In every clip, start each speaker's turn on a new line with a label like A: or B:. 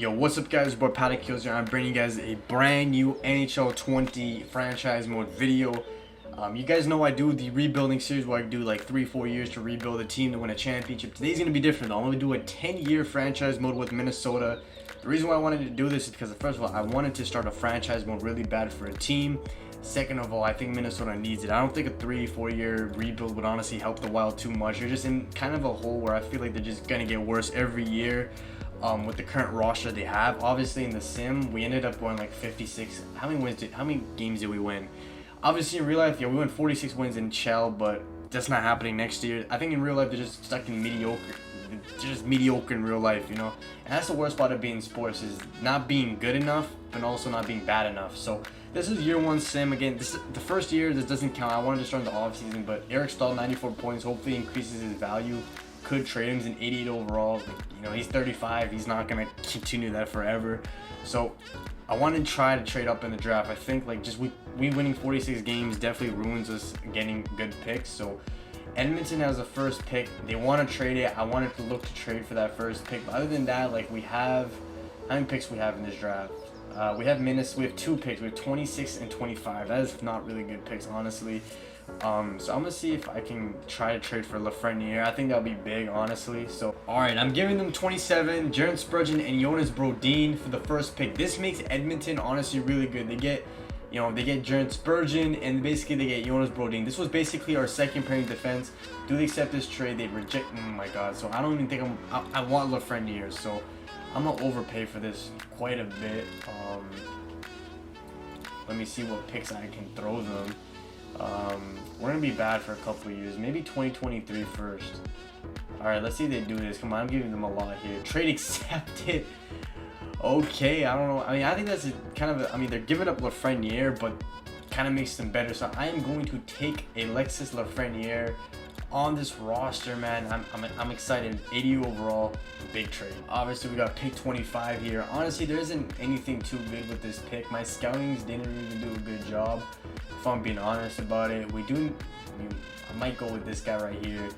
A: Yo, what's up guys, boy PaddaKillz here. I'm bringing you guys a brand new NHL 20 franchise mode video. You guys know I do the rebuilding series where I do like 3-4 years to rebuild a team to win a championship. Today's going to be different though. I'm going to do a 10-year franchise mode with Minnesota. The reason why I wanted to do this is because first of all, I wanted to start a franchise mode really bad for a team. Second of all, I think Minnesota needs it. I don't think a 3-4 year rebuild would honestly help the Wild too much. They're just in kind of a hole where I feel like they're just going to get worse every year. With the current roster they have. Obviously in the sim we ended up going like 56. How many games did we win? Obviously in real life, yeah, we won 46 wins in Shell, but that's not happening next year. I think in real life they're just stuck in mediocre. They're just mediocre in real life, you know. And that's the worst part of being in sports, is not being good enough but also not being bad enough. So this is year one sim. Again, this is the first year. This doesn't count. I wanted to start in the off season, but Eric Staal 94 points hopefully increases his value. Could trade him. He's an 88 overall. Like, you know, he's 35. He's not gonna continue that forever. So I want to try to trade up in the draft. I think like just we winning 46 games definitely ruins us getting good picks. So Edmonton has the first pick. They want to trade it. I wanted to look to trade for that first pick. But other than that, like we have, how many picks we have in this draft? We have Minnesota. We have 2 picks. We have 26 and 25. That is not really good picks, honestly. So I'm gonna see if I can try to trade for Lafreniere. I think that'll be big, honestly. So alright, I'm giving them 27, Jaron Spurgeon and Jonas Brodin for the first pick. This makes Edmonton honestly really good. They get, you know, they get Jaron Spurgeon and basically they get Jonas Brodin. This was basically our second pairing defense. Do they accept this trade? They reject. Oh my god. So I don't even think I want Lafreniere. So I'm gonna overpay for this quite a bit. Let me see what picks I can throw them. We're gonna be bad for a couple of years, maybe 2023 first. All right, let's see if they do this. Come on, I'm giving them a lot here. Trade accepted. Okay, I don't know. I mean, I think that's a kind of I mean, they're giving up Lafreniere, but kind of makes them better. So I am going to take Alexis Lafreniere on this roster, man. I'm excited. 80 overall, big trade. Obviously we got pick 25 here. Honestly, there isn't anything too good with this pick. My scoutings didn't even do a good job, if I'm being honest about it. I might go with this guy right here.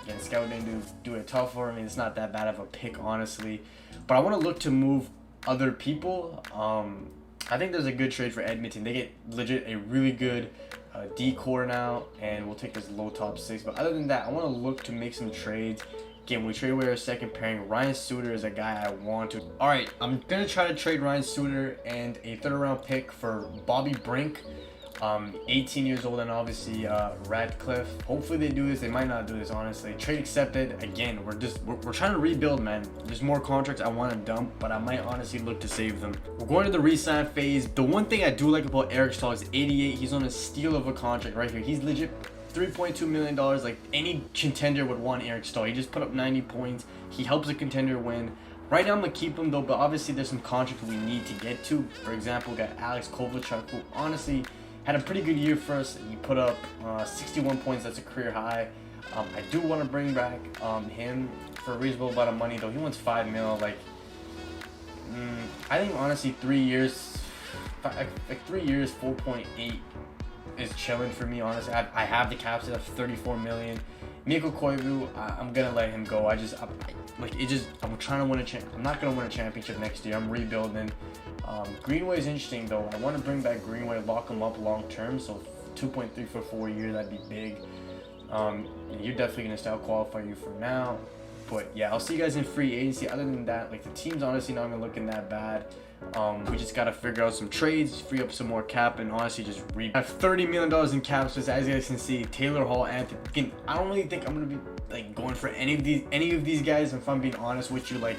A: Again, scout didn't do it tough for me. It's not that bad of a pick, honestly, but I want to look to move other people. I think there's a good trade for Edmonton. They get legit a really good D-core now, and we'll take this low top 6. But other than that, I want to look to make some trades. Again, we trade away our second pairing. Ryan Suter is a guy I want to. All right, I'm gonna try to trade Ryan Suter and a 3rd round pick for Bobby Brink, 18 years old, and obviously Radcliffe. Hopefully they do this. They might not do this, honestly. Trade accepted. Again, we're trying to rebuild, man. There's more contracts I want to dump, but I might honestly look to save them. We're going to the re-sign phase. The one thing I do like about Eric Staal is 88. He's on a steal of a contract right here. He's legit $3.2 million. Like any contender would want Eric Staal. He just put up 90 points. He helps a contender win. Right now I'm gonna keep him though, but obviously there's some contracts we need to get to. For example, we got Alex Kovalchuk, who honestly had a pretty good year for us. He put up 61 points. That's a career high. I do want to bring back him for a reasonable amount of money though. He wants $5 million. Like, I think honestly 3 years, like 3 years, 4.8 is chilling for me. Honestly, I have the cap set of 34 million. Mikko Koivu, I'm gonna let him go. I'm trying to win a I'm not gonna win a championship next year. I'm rebuilding. Greenway is interesting though. I want to bring back Greenway, lock him up long term. So 2.3 for 4 years, that'd be big. You're definitely gonna style qualify you for now. But yeah, I'll see you guys in free agency. Other than that, like the team's honestly not even looking that bad. We just gotta figure out some trades, free up some more cap, and honestly just I have $30 million in cap space. As you guys can see, Taylor Hall, Anthony. Again, I don't really think I'm gonna be like going for any of these guys. If I'm being honest with you, like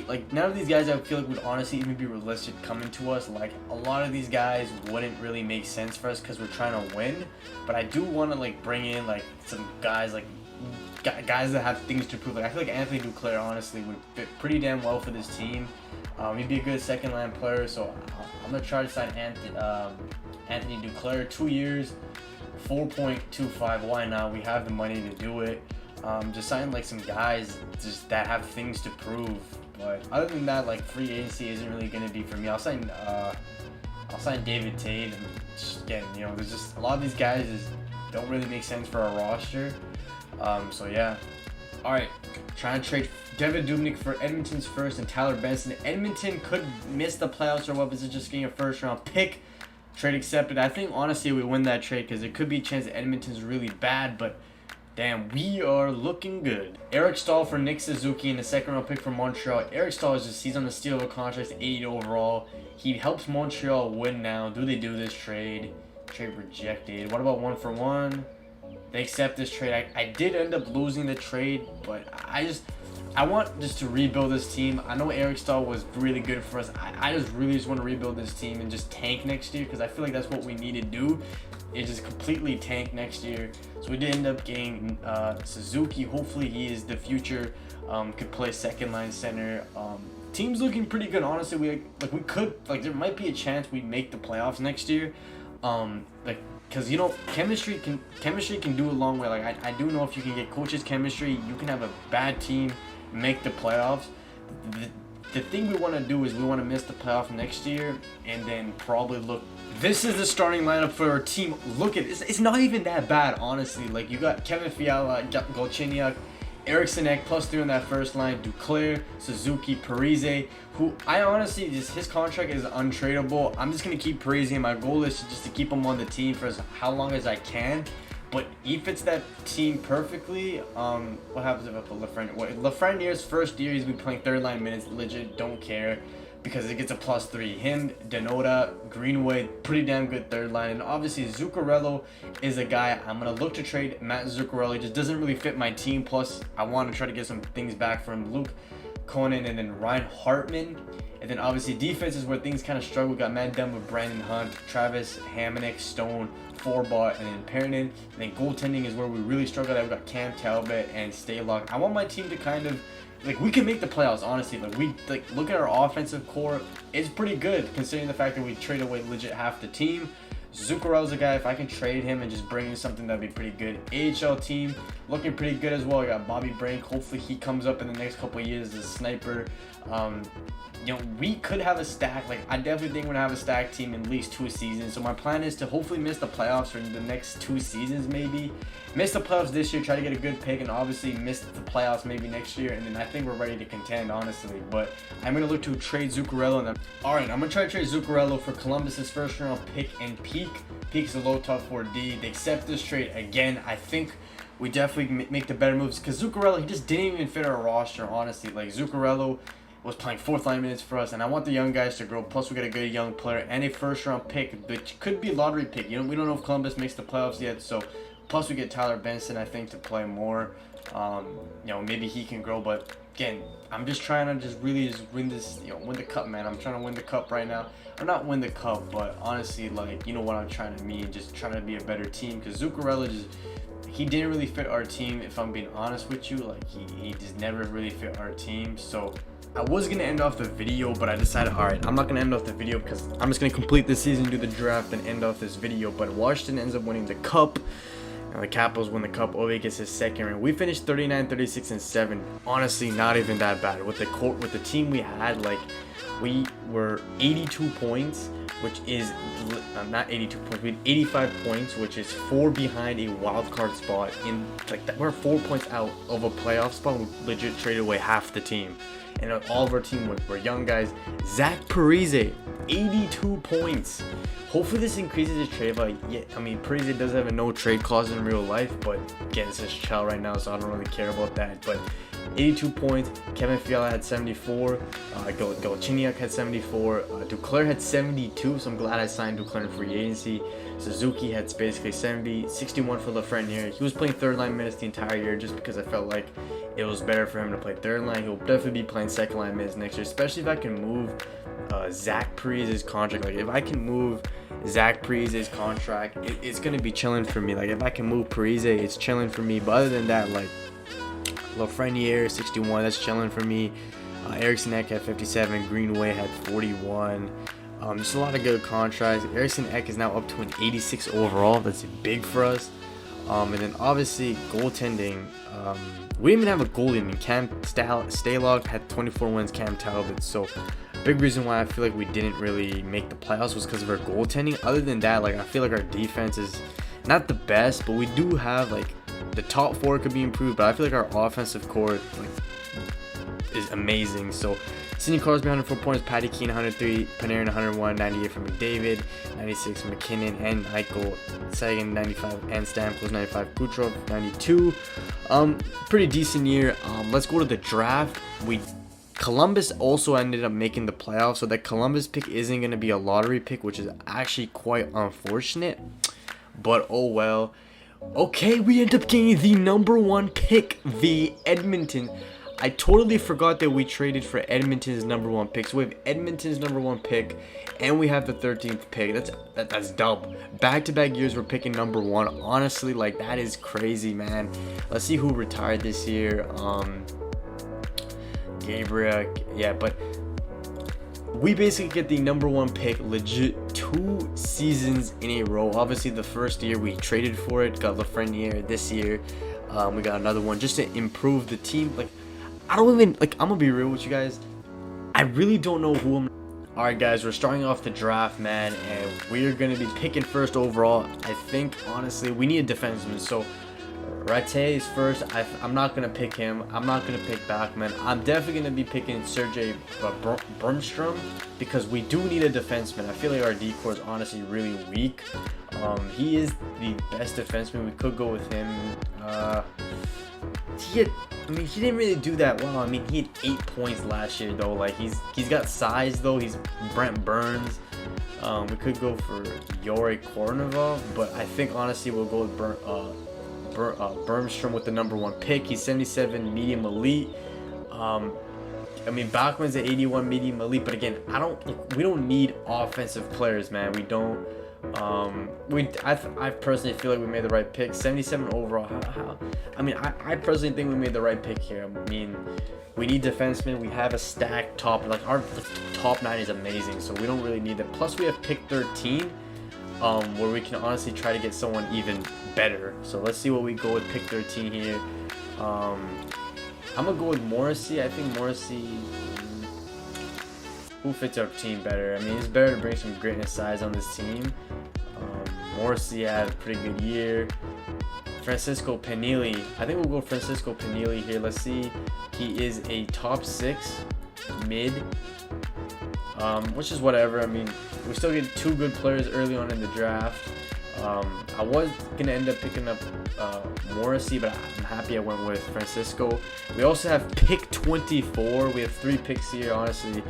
A: like none of these guys I feel like would honestly even be realistic coming to us. Like a lot of these guys wouldn't really make sense for us because we're trying to win. But I do want to like bring in like some guys like guys that have things to prove. Like I feel like Anthony Duclair honestly would fit pretty damn well for this team. He'd be a good second line player, so I'm gonna try to sign Anthony Duclair, 2 years, 4.25. Why not? We have the money to do it. Just sign like some guys just that have things to prove. But other than that, like free agency isn't really gonna be for me. I'll sign David Tate, and just, again, you know, there's just a lot of these guys just don't really make sense for our roster. So yeah, All right, trying to trade Devin Dubnyk for Edmonton's first and Tyler Benson. Edmonton could miss the playoffs or what, but it's just getting a first round pick. Trade accepted. I think honestly we win that trade because it could be a chance that Edmonton's really bad, but damn, we are looking good. Eric Staal for Nick Suzuki and a second round pick from Montreal. Eric Staal is just, he's on the steal of a contract, 80 overall. He helps Montreal win now. Do they do this trade? Trade rejected. What about 1-for-1? They accept this trade. I did end up losing the trade, but I want just to rebuild this team. I know Eric Staal was really good for us. I just really want to rebuild this team and just tank next year because I feel like that's what we need to do. Is just completely tank next year. So we did end up getting Suzuki. Hopefully he is the future. Could play second line center. Team's looking pretty good. Honestly, we could there might be a chance we make the playoffs next year. Because chemistry can do a long way. I do know if you can get coaches chemistry, you can have a bad team make the playoffs. The thing we want to do is we want to miss the playoff next year and then probably look. This is the starting lineup for our team. Look at it. It's not even that bad, honestly. You got Kevin Fiala, Galchenyuk, Eriksson Ek, +3 on that first line, Duclair, Suzuki, Parise, who I honestly, his contract is untradeable. I'm just going to keep Parise. My goal is just to keep him on the team for how long as I can. But he fits that team perfectly. What happens if I put Lafreniere's first year, he's been playing third line minutes. Legit, don't care. Because it gets a +3. Him, Denota, Greenway, pretty damn good third line. And obviously, Zuccarello is a guy I'm going to look to trade. Matt Zuccarello, he just doesn't really fit my team. Plus, I want to try to get some things back from Luke Conan and then Ryan Hartman. And then obviously, defense is where things kind of struggle. We got Matt Dunn with Brandon Hunt, Travis Hamonic, Stone, Forbot, and then Perrin. And then goaltending is where we really struggle. We've got Cam Talbot and Stalock. I want my team to kind of we can make the playoffs, honestly. Look at our offensive core. It's pretty good considering the fact that we traded away legit half the team. Zuccarello's a guy, if I can trade him and just bring in something, that'd be pretty good. AHL team looking pretty good as well. We got Bobby Brink. Hopefully he comes up in the next couple of years as a sniper. We could have a stack. I definitely think we're gonna have a stack team in at least 2 seasons. So my plan is to hopefully miss the playoffs for the next 2 seasons, maybe. Miss the playoffs this year, try to get a good pick, and obviously miss the playoffs maybe next year. And then I think we're ready to contend, honestly. But I'm gonna look to trade Zuccarello. All right, I'm gonna try to trade Zuccarello for Columbus's first round pick and Peak. Peak's a low top 4D. They accept this trade again. I think we definitely make the better moves because Zuccarello, he just didn't even fit our roster, honestly. Zuccarello was playing 4th line minutes for us, and I want the young guys to grow. Plus, we got a good young player and a first round pick, which could be a lottery pick. We don't know if Columbus makes the playoffs yet. So, plus we get Tyler Benson, I think, to play more. Maybe he can grow. But again, I'm just trying to really win this. Win the cup, man. I'm trying to win the cup right now. Or not win the cup, but honestly, you know what I'm trying to mean. Just trying to be a better team. Because Zuccarello he didn't really fit our team. If I'm being honest with you, he just never really fit our team. So I was going to end off the video, but I decided, alright, I'm not going to end off the video because I'm just going to complete the season, do the draft, and end off this video. But Washington ends up winning the cup. And the Capitals win the cup. Ovi gets his second ring. We finished 39, 36, and 7. Honestly, not even that bad. With the team we had, we were 82 points, which is not 82 points. We had 85 points, which is 4 behind a wild card spot. We're 4 points out of a playoff spot. We legit traded away half the team. And all of our team were young guys. Zach Parise, 82 points. Hopefully this increases his trade value. Yeah, Parise does have a no trade clause in real life, but again, it's his child right now, so I don't really care about that. But 82 points. Kevin Fiala had 74. Galchenyuk had 74. Duclair had 72, so I'm glad I signed Duclair in free agency. Suzuki had basically 70. 61 for Lafreniere. He was playing third line minutes the entire year just because I felt like it was better for him to play third line. He'll definitely be playing second line minutes next year, especially if I can move Zach Parise's contract. If I can move Zach Parise's contract, it's going to be chilling for me. If I can move Parise, it's chilling for me. But other than that, Lafreniere 61, that's chilling for me. Eriksson Ek had 57. Greenway had 41. Just a lot of good contracts. Eriksson Ek is now up to an 86 overall. That's big for us. And then obviously goaltending. We didn't even have a goalie. Cam Stalock had 24 wins. Cam Talbot. So big reason why I feel like we didn't really make the playoffs was because of our goaltending. Other than that, I feel like our defense is not the best, but we do have the top 4 could be improved, but I feel like our offensive core is amazing. So Sidney Crosby 104 points, PaddaKillz 103, Panarin 101, 98 from McDavid, 96 McKinnon and Eichel, Sagan 95, and Stamkos 95, Kucherov 92. Pretty decent year. Let's go to the draft. Columbus also ended up making the playoffs, so that Columbus pick isn't going to be a lottery pick, which is actually quite unfortunate. But oh well. Okay, we end up getting the #1 pick, the Edmonton. I totally forgot that we traded for Edmonton's #1 pick. So we have Edmonton's #1 pick, and we have the 13th pick. That's dope. Back-to-back years we're picking #1. Honestly, like, that is crazy, man. Let's see who retired this year. Gabriel. Yeah, but we basically get the #1 pick legit 2 seasons in a row. Obviously, the first year we traded for it, got Lafreniere. This year, we got another one just to improve the team. Like, I don't even, like, I'm gonna be real with you guys. I really don't know who I'm. Alright, guys, we're starting off the draft, man, and we're gonna be picking first overall. I think, honestly, we need a defenseman. So Ratte is first. I'm not gonna pick him. I'm not gonna pick Backman. I'm definitely gonna be picking Sergei Brunstrom because we do need a defenseman. I feel like our D core is honestly really weak. He is the best defenseman. We could go with him. He didn't really do that well. I mean, he had 8 points last year though. Like, he's got size though. He's Brent Burns. We could go for Yuri Kornilov, but I think honestly we'll go with Bergstrom with the #1 pick. He's 77 medium elite. I mean, Bachman's at 81 medium elite, but again, we don't need offensive players, man. We don't. I personally feel like we made the right pick. 77 overall. I mean, I personally think we made the right pick here. I mean, we need defensemen. We have a stacked top. Like, our top 9 is amazing, so we don't really need that. Plus, we have pick 13. Where we can honestly try to get someone even better. So let's see what we go with pick 13 here. I'm gonna go with Morrissey. I think Morrissey, who fits our team better? I mean, it's better to bring some greatness size on this team. Morrissey had a pretty good year. Francisco Panelli. I think we'll go Francisco Panelli here. Let's see. He is a top 6 mid. Which is whatever. I mean, we still get 2 good players early on in the draft. I was gonna end up picking up Morrissey, but I'm happy I went with Francisco. We also have pick 24. We have 3 picks here. Honestly,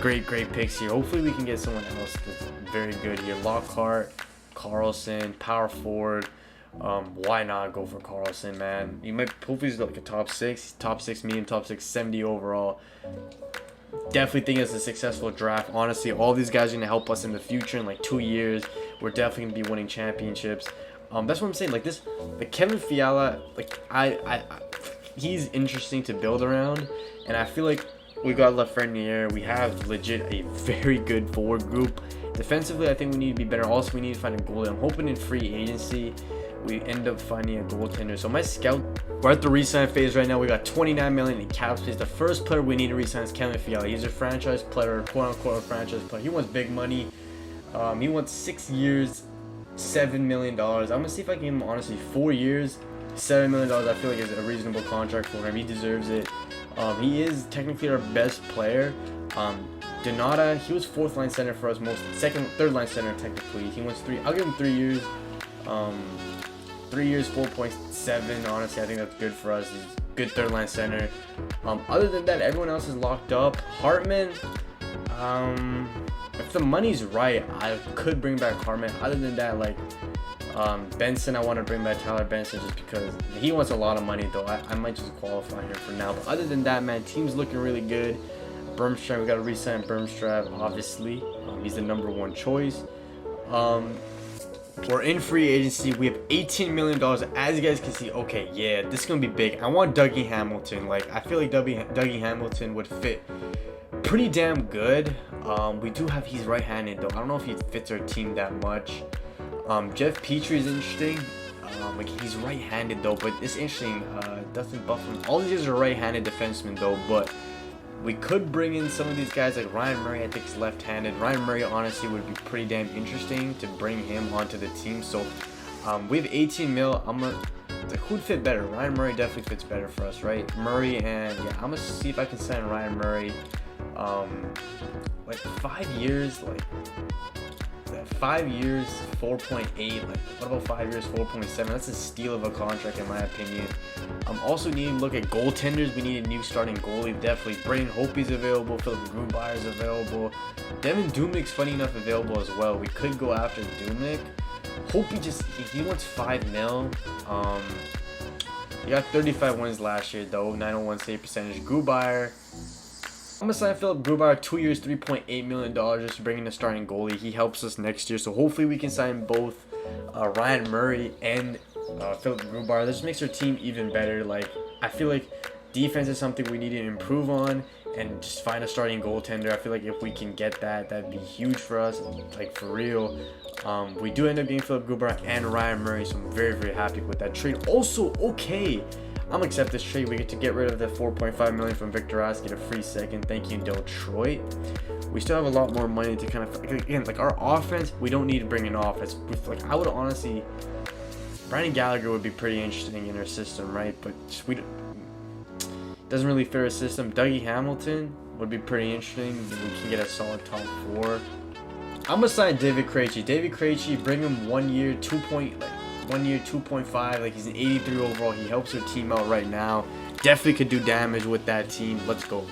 A: great picks here. Hopefully, we can get someone else that's very good here. Lockhart, Carlson, power forward. Why not go for Carlson, man? You might hopefully he's like a top 6, top 6 medium, top 6, 70 overall. Definitely think it's a successful draft. Honestly, all these guys are gonna help us in the future. In like 2 years, we're definitely gonna be winning championships. That's what I'm saying. Like this, like Kevin Fiala, like he's interesting to build around, and I feel like we got Lafreniere. We have legit a very good forward group. Defensively, I think we need to be better. Also, we need to find a goalie. I'm hoping in free agency we end up finding a goaltender. So my scout, we're at the re-sign phase right now. We got 29 million in cap space. The first player we need to re-sign is Kevin Fiala. He's a franchise player, quote-unquote a franchise player. He wants big money. He wants 6 years, $7 million. I'm gonna see if I can give him honestly 4 years, $7 million. I feel like is a reasonable contract for him. He deserves it. He is technically our best player. Donata, he was 4th line center for us, third line center technically. He wants 3. I'll give him 3 years. 3 years, 4.7. Honestly, I think that's good for us. He's a good 3rd line center. Other than that, everyone else is locked up. Hartman, if the money's right, I could bring back Hartman. Other than that, like Benson, I want to bring back Tyler Benson just because he wants a lot of money though. I might just qualify here for now. But other than that, man, team's looking really good. Bermstrom, we got to re-sign Bermstrom, obviously. He's the #1 choice. We're in free agency. We have $18 million. As you guys can see, okay, yeah, this is going to be big. I want Dougie Hamilton. Like, I feel like Dougie Hamilton would fit pretty damn good. We do have, he's right-handed, though. I don't know if he fits our team that much. Jeff Petrie is interesting. Like, he's right-handed, though, but it's interesting. Dustin Buffalo. All these guys are right-handed defensemen, though, but we could bring in some of these guys like Ryan Murray. I think is left-handed. Ryan Murray honestly would be pretty damn interesting to bring him onto the team. So we have 18 mil. I'm gonna like, who'd fit better? Ryan Murray definitely fits better for us, right? Murray, and yeah, I'm gonna see if I can sign Ryan Murray. Like 5 years, like 5 years, 4.8. Like, what about 5 years, 4.7? That's a steal of a contract in my opinion. Also need to look at goaltenders. We need a new starting goalie. Definitely. Braden Hope's available. Philip Grubeier's available. Devin Dubnyk's funny enough available as well. We could go after Dubnyk. Hope he wants 5 mil. He got 35 wins last year though, 901 save percentage. Grubauer, I'm gonna sign Philip Grubauer 2 years, $3.8 million just to bring in a starting goalie. He helps us next year, so hopefully we can sign both Ryan Murray and Philip Grubauer. This makes our team even better. Like, I feel like defense is something we need to improve on, and just find a starting goaltender. I feel like if we can get that, that'd be huge for us, like for real. We do end up getting Philip Grubauer and Ryan Murray, so I'm very, very happy with that trade. Also, okay, I'm gonna accept this trade. We get to get rid of the $4.5 million from Victor Rask, get a free second. Thank you, Detroit. We still have a lot more money to kind of, again, like our offense, we don't need to bring in offense. Like, I would honestly, Brandon Gallagher would be pretty interesting in our system, right? But just, doesn't really fit our system. Dougie Hamilton would be pretty interesting. We can get a solid top 4. I'm gonna sign David Krejci. David Krejci, bring him 1 year, 2.5. Like, he's an 83 overall. He helps our team out right now. Definitely could do damage with that team. Let's go.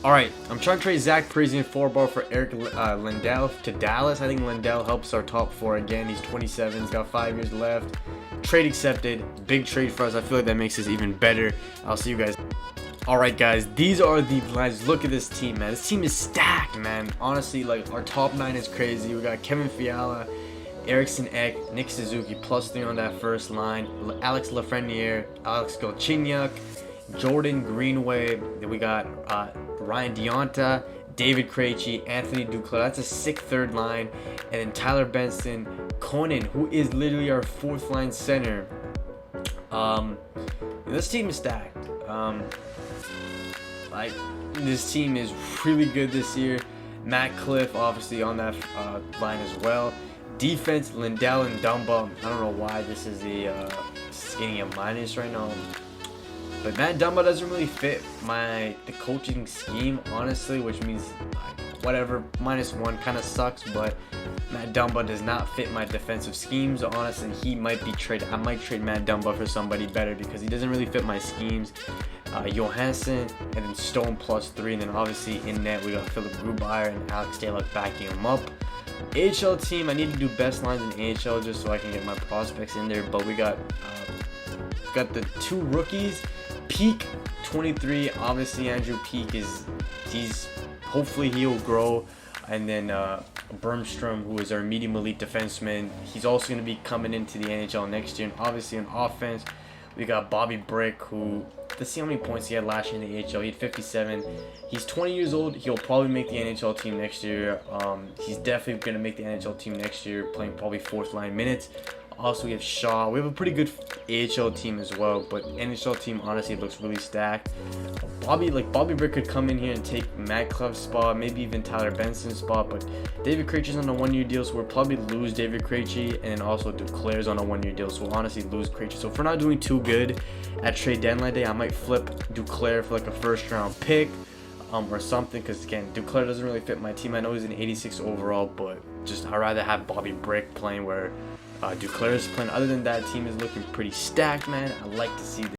A: All right, I'm trying to trade Zach Parise and 4-bar for Eric Lindell to Dallas. I think Lindell helps our top 4 again. He's 27. He's got 5 years left. Trade accepted. Big trade for us. I feel like that makes us even better. I'll see you guys. Alright guys, these are the lines. Look at this team, man. This team is stacked, man. Honestly, like, our top 9 is crazy. We got Kevin Fiala, Eriksson Ek, Nick Suzuki, +3 on that first line. Alex Lafreniere, Alex Galchenyuk, Jordan Greenway. Then we got Ryan Deonta, David Krejci, Anthony Duclair. That's a sick third line. And then Tyler Benson, Conan, who is literally our 4th line center. This team is stacked. Like, this team is really good this year. Matt Cliff obviously on that line as well. Defense, Lindell and Dumba. I don't know why this is getting a minus right now, but Matt Dumba doesn't really fit the coaching scheme, honestly, which means, like, whatever, -1 kind of sucks. But Matt Dumba does not fit my defensive schemes. Honestly, he might be traded. I might trade Matt Dumba for somebody better because he doesn't really fit my schemes. Johansson, and then Stone +3, and then obviously in net we got Philip Grubauer and Alex Stalock backing him up. AHL team, I need to do best lines in AHL just so I can get my prospects in there. But we got the 2 rookies. Peak 23, obviously Andrew Peak hopefully he'll grow. And then Bergstrom, who is our medium elite defenseman, he's also going to be coming into the NHL next year. And obviously on offense, we got Bobby Brick, who, let's see how many points he had last year in the AHL. He had 57. He's 20 years old. He'll probably make the NHL team next year. He's definitely going to make the NHL team next year, playing probably 4th line minutes. Also, we have Shaw. We have a pretty good AHL team as well, but NHL team honestly looks really stacked. Bobby Brick could come in here and take Matt Clove's spot, maybe even Tyler Benson's spot, but David Krejci's on a 1-year deal, so we'll probably lose David Krejci, and then also Duclair's on a 1-year deal, so we'll honestly lose Krejci. So if we're not doing too good at trade deadline day, I might flip Duclair for like a 1st-round pick or something, because again, Duclair doesn't really fit my team. I know he's an 86 overall, but just I'd rather have Bobby Brick playing where Duclair is playing. Other than that, team is looking pretty stacked, man. I like to see this.